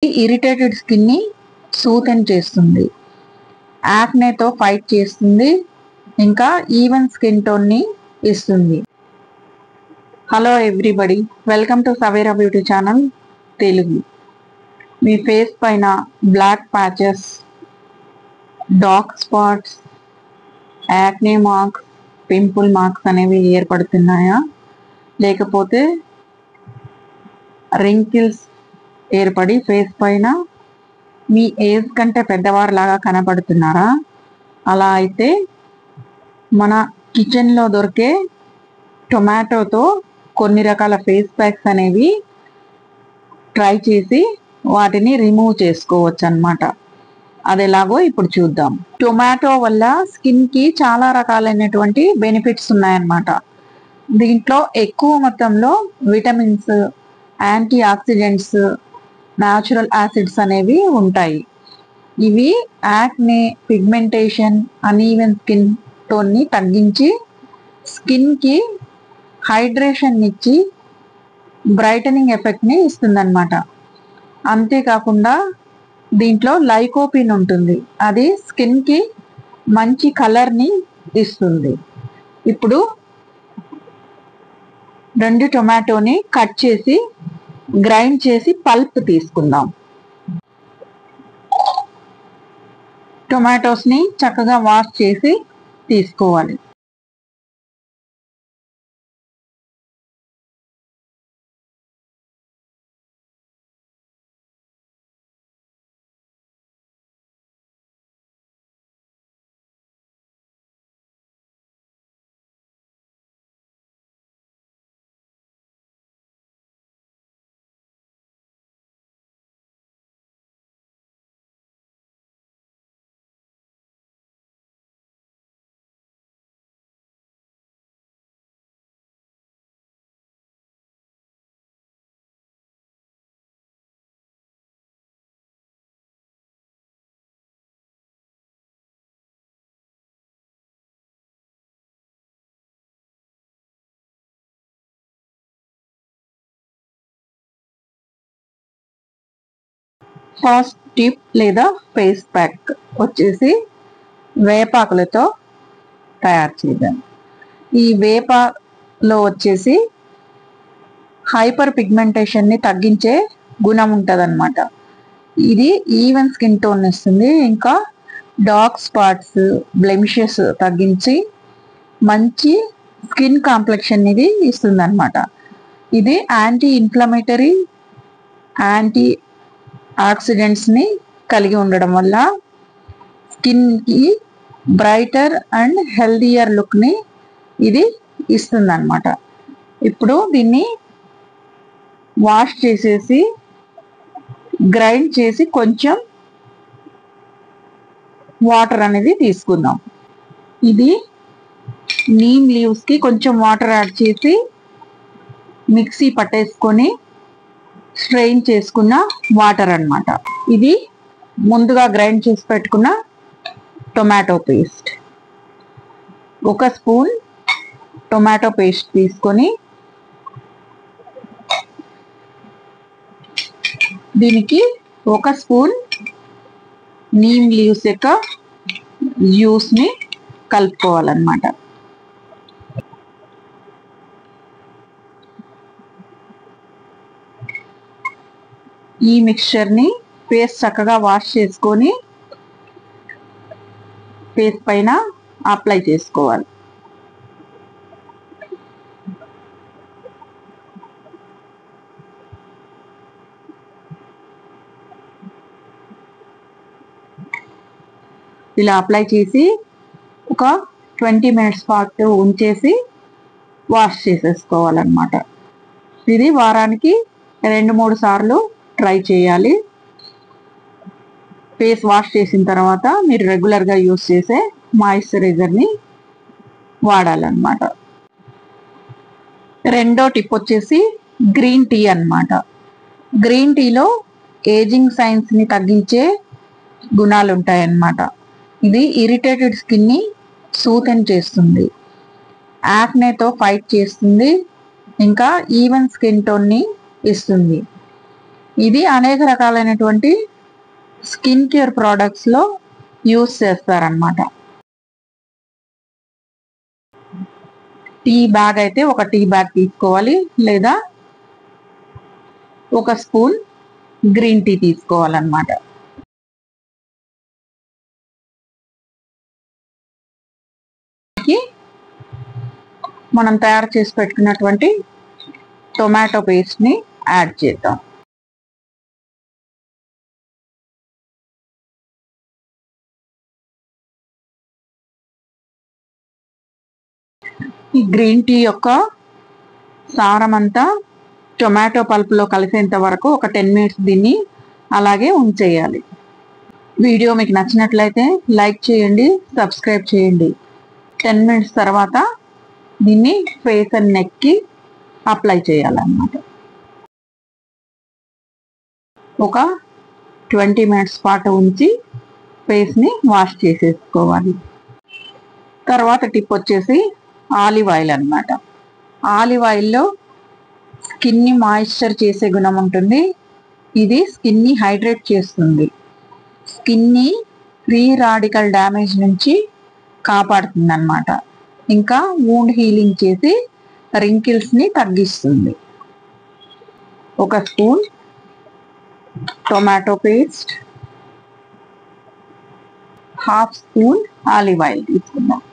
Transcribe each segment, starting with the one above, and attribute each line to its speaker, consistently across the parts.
Speaker 1: Irritated skin ని సూతెన్ చేస్తుంది, యాక్నేతో fight చేస్తుంది, ఇంకా ఈవెన్ స్కిన్ టోన్ ని ఇస్తుంది. Hello everybody, welcome to Savera beauty channel Telugu. మీ ఫేస్ పైన black patches, dark spots, acne marks, pimple marks అనేవి ఏర్పడుతున్నాయా, లేకపోతే రింకిల్స్ ఏర్పడి ఫేస్ పైన మీ ఏజ్ కంటే పెద్దవారిలాగా కనపడుతున్నారా? అలా అయితే మన కిచెన్లో దొరికే టొమాటోతో కొన్ని రకాల ఫేస్ ప్యాక్స్ అనేవి ట్రై చేసి వాటిని రిమూవ్ చేసుకోవచ్చు అన్నమాట. అది ఎలాగో ఇప్పుడు చూద్దాం. టొమాటో వల్ల స్కిన్కి చాలా రకాలైనటువంటి బెనిఫిట్స్ ఉన్నాయన్నమాట. దీంట్లో ఎక్కువ మొత్తంలో vitamins, anti oxidants, natural acids అనేవి ఉంటాయి. ఇవి యాక్నే, పిగ్మెంటేషన్, అన్ఈవెన్ స్కిన్ టోన్ని తగ్గించి స్కిన్కి హైడ్రేషన్ ఇచ్చి బ్రైటనింగ్ ఎఫెక్ట్ని ఇస్తుందన్నమాట. అంతేకాకుండా దీంట్లో లైకోపిన్ ఉంటుంది, అది స్కిన్కి మంచి కలర్ని ఇస్తుంది. ఇప్పుడు 2 టొమాటోని కట్ చేసి గ్రైండ్ చేసి పల్ప్ తీసుకుందాం. టొమాటోస్ని చక్కగా వాష్ చేసి తీసుకోవాలి. ఫస్ట్ టిప్ లేదా ఫేస్ ప్యాక్ వచ్చేసి వేపాకులతో తయారు చేద్దాం. ఈ వేపలో వచ్చేసి హైపర్ పిగ్మెంటేషన్ని తగ్గించే గుణం ఉంటుందన్నమాట. ఇది ఈవెన్ స్కిన్ టోన్ ఇస్తుంది, ఇంకా డార్క్ స్పాట్స్, బ్లెమిషెస్ తగ్గించి మంచి స్కిన్ కాంప్లెక్షన్ ఇది ఇస్తుంది అనమాట. ఇది యాంటీ ఇన్ఫ్లమేటరీ, యాంటీ ఆక్సిడెంట్స్ని కలిగి ఉండడం వల్ల స్కిన్కి బ్రైటర్ అండ్ హెల్దియర్ లుక్ని ఇది ఇస్తుంది అనమాట. ఇప్పుడు దీన్ని వాష్ చేసేసి గ్రైండ్ చేసి కొంచెం వాటర్ అనేది తీసుకుందాం. ఇది నీమ్ లీవ్స్కి కొంచెం వాటర్ యాడ్ చేసి మిక్సీ పట్టేసుకొని స్ట్రెయిన్ చేసుకున్న వాటర్ అన్నమాట. ఇది ముందుగా గ్రైండ్ చేసి పెట్టుకున్న tomato paste. 1 spoon tomato paste తీసుకొని దీనికి 1 స్పూన్ నీమ్ లీవ్స్ యొక్క జ్యూస్ని కలుపుకోవాలన్నమాట. ఈ మిక్స్చర్ని ఫేస్ చక్కగా వాష్ చేసుకొని ఫేస్ పైన అప్లై చేసుకోవాలి. ఇలా అప్లై చేసి ఒక 20 మినిట్స్ పాటు ఉంచేసి వాష్ చేసేసుకోవాలన్నమాట. ఇది వారానికి 2-3 సార్లు ట్రై చేయాలి. ఫేస్ వాష్ చేసిన తర్వాత మీరు రెగ్యులర్గా యూస్ చేసే మాయిశ్చరైజర్ని వాడాలన్నమాట. రెండో టిప్ వచ్చేసి గ్రీన్ టీ అన్నమాట. గ్రీన్ టీలో ఏజింగ్ సైన్స్ని తగ్గించే గుణాలు ఉంటాయన్నమాట. ఇది ఇరిటేటెడ్ స్కిన్ని సూతెన్ చేస్తుంది, యాక్నేతో ఫైట్ చేస్తుంది, ఇంకా ఈవెన్ స్కిన్ టోన్ని ఇస్తుంది. ఇది అనేక రకాలైనటువంటి స్కిన్ కేర్ ప్రోడక్ట్స్ లో యూస్ చేస్తారనమాట. టీ బ్యాగ్ అయితే ఒక టీ బ్యాగ్ తీసుకోవాలి, లేదా ఒక స్పూన్ గ్రీన్ టీ తీసుకోవాలన్నమాట. మనం తయారు చేసి పెట్టుకున్నటువంటి టొమాటో పేస్ట్ ని యాడ్ చేద్దాం. ఈ గ్రీన్ టీ యొక్క సారం అంతా టొమాటో పల్పులో కలిసేంత వరకు ఒక 10 మినిట్స్ దీన్ని అలాగే ఉంచేయాలి. వీడియో మీకు నచ్చినట్లయితే లైక్ చేయండి, సబ్స్క్రైబ్ చేయండి. 10 మినిట్స్ తర్వాత దీన్ని ఫేస్ అండ్ నెక్ కి అప్లై చేయాలన్నమాట. ఒక 20 మినిట్స్ పాటు ఉంచి ఫేస్ ని వాష్ చేసేసుకోవాలి. తర్వాత టిప్ వచ్చేసి ఆలివ్ ఆయిల్ అన్నమాట. ఆలివ్ ఆయిల్లో స్కిన్ ని మాయిశ్చర్ చేసే గుణం ఉంటుంది. ఇది స్కిన్ ని హైడ్రేట్ చేస్తుంది, స్కిన్ ని ఫ్రీ రాడికల్ డ్యామేజ్ నుంచి కాపాడుతుంది అన్నమాట. ఇంకా వూండ్ హీలింగ్ చేసి రింకిల్స్ ని తగ్గిస్తుంది. ఒక spoon tomato paste, half spoon olive oil తీసుకుందాం.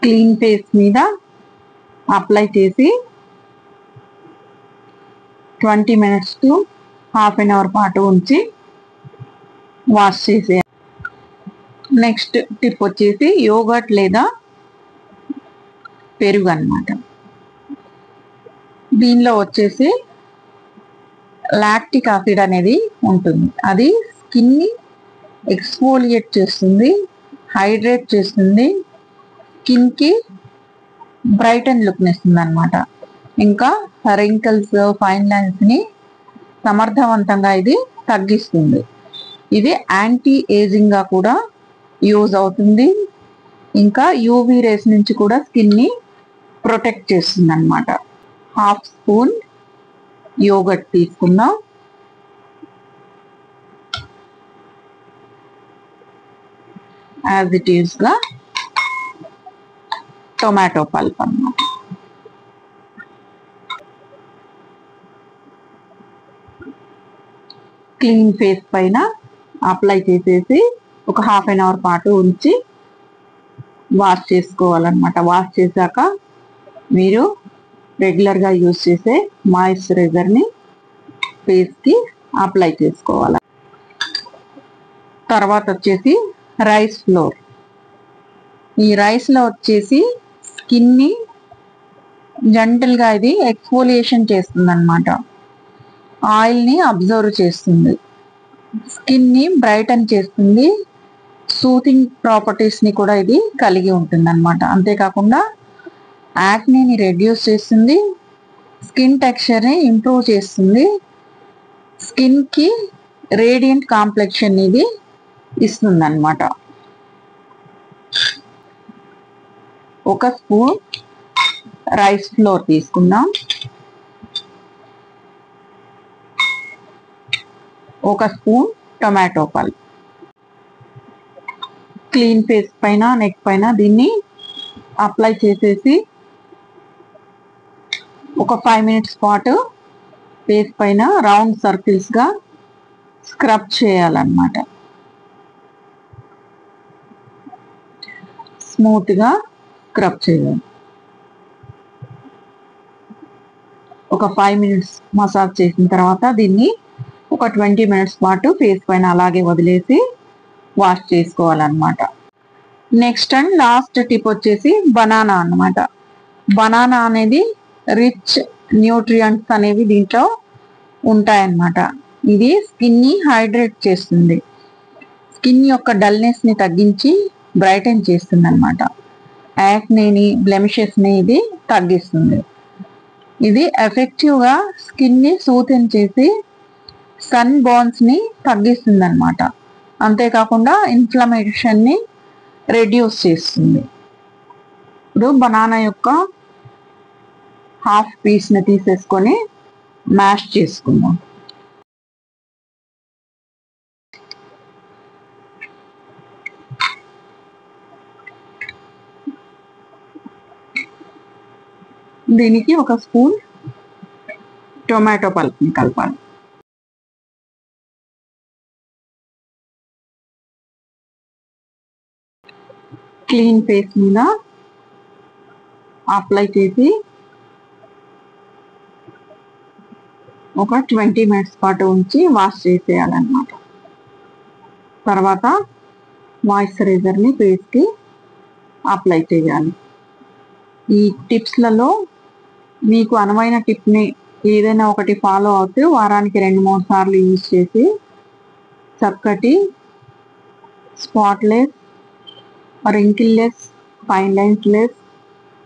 Speaker 1: క్లీన్ ఫేస్ మీద అప్లై చేసి 20 minutes to half an hour పాటు ఉంచి వాష్ చేసేయాలి. నెక్స్ట్ టిప్ వచ్చేసి యోగర్ట్ లేదా పెరుగు అన్నమాట. దీనిలో వచ్చేసి లాక్టిక్ యాసిడ్ అనేది ఉంటుంది. అది స్కిన్ ని ఎక్స్ఫోలియేట్ చేస్తుంది, హైడ్రేట్ చేస్తుంది, స్కిన్ కి బ్రైటన్ లుక్ ఇస్తుంది అన్నమాట. ఇంకా రింకిల్స్, ఫైన్ లైన్స్ ని సమర్థవంతంగా ఇది తగ్గిస్తుంది. ఇది యాంటీ ఏజింగ్ గా కూడా యూజ్ అవుతుంది. ఇంకా యూవీ రేస్ నుంచి కూడా స్కిన్ ని ప్రొటెక్ట్ చేస్తుంది అన్నమాట. హాఫ్ స్పూన్ యోగర్ట్ తీసుకుందాం. యాజ్ ఇట్ ఈస్ గా టొమాటో పల్ప్ అన్నమాట. క్లీన్ ఫేస్ పైన అప్లై చేసేసి ఒక హాఫ్ అన్ అవర్ పాటు ఉంచి వాష్ చేసుకోవాలన్నమాట. వాష్ చేశాక మీరు రెగ్యులర్గా యూజ్ చేసే మాయిశ్చరైజర్ని ఫేస్కి అప్లై చేసుకోవాలి. తర్వాత వచ్చేసి రైస్ ఫ్లోర్. ఈ రైస్లో వచ్చేసి స్కిన్ని జెంటల్గా ఇది ఎక్స్ఫోలియేషన్ చేస్తుంది అన్నమాట. ఆయిల్ని అబ్జర్వ్ చేస్తుంది, స్కిన్ని బ్రైటన్ చేస్తుంది, సూతింగ్ ప్రాపర్టీస్ని కూడా ఇది కలిగి ఉంటుంది అన్నమాట. అంతేకాకుండా యాక్నీని రెడ్యూస్ చేస్తుంది, స్కిన్ టెక్స్చర్ని ఇంప్రూవ్ చేస్తుంది, స్కిన్కి రేడియంట్ కాంప్లెక్షన్ ఇది ఇస్తుంది అన్నమాట. ఒక స్పూన్ రైస్ ఫ్లోర్ తీసుకుందాం. ఒక spoon tomato pulp. Clean face పైన, నెక్ పైన దీన్ని అప్లై చేసేసి ఒక 5 మినిట్స్ పాటు ఫేస్ పైన రౌండ్ సర్కిల్స్గా స్క్రబ్ చేయాలన్నమాట. స్మూత్గా స్క్రబ్ చేయాలి. ఒక 5 మినిట్స్ మసాజ్ చేసిన తర్వాత దీన్ని ఒక 20 మినిట్స్ పాటు ఫేస్ పైన అలాగే వదిలేసి వాష్ చేసుకోవాలన్నమాట. నెక్స్ట్ అండ్ లాస్ట్ టిప్ వచ్చేసి బనానా అన్నమాట. బనానా అనేది రిచ్ న్యూట్రియంట్స్ అనేవి దీంట్లో ఉంటాయన్నమాట. ఇది స్కిన్ని హైడ్రేట్ చేస్తుంది, స్కిన్ యొక్క డల్నెస్ని తగ్గించి బ్రైటన్ చేస్తుంది అన్నమాట. యాక్నేని, బ్లెమిషెస్ని ఇది తగ్గిస్తుంది. ఇది ఎఫెక్టివ్గా స్కిన్ని సూతెన్ చేసి సన్ బర్న్స్ని తగ్గిస్తుంది అన్నమాట. అంతేకాకుండా ఇన్ఫ్లమేషన్ని రెడ్యూస్ చేస్తుంది. ఇప్పుడు బనానా యొక్క హాఫ్ పీస్ని తీసేసుకొని మ్యాష్ చేసుకుందాం. దీనికి ఒక స్పూన్ టొమాటో పల్ప్ని కలపాలి. క్లీన్ ఫేస్ మీద అప్లై చేసి ఒక 20 minutes పాటు ఉంచి వాష్ చేసేయాలన్నమాట. తర్వాత మాయిశ్చరైజర్ని ఫేస్కి అప్లై చేయాలి. ఈ టిప్స్లలో మీకు అనువైన టిప్ని ఏదైనా ఒకటి ఫాలో అవుతూ వారానికి 2-3 సార్లు యూజ్ చేసి చక్కటి spotless, wrinkleless, fine lines less,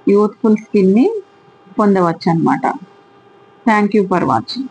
Speaker 1: youthful స్కిన్ని పొందవచ్చు అన్నమాట. Thank you for watching.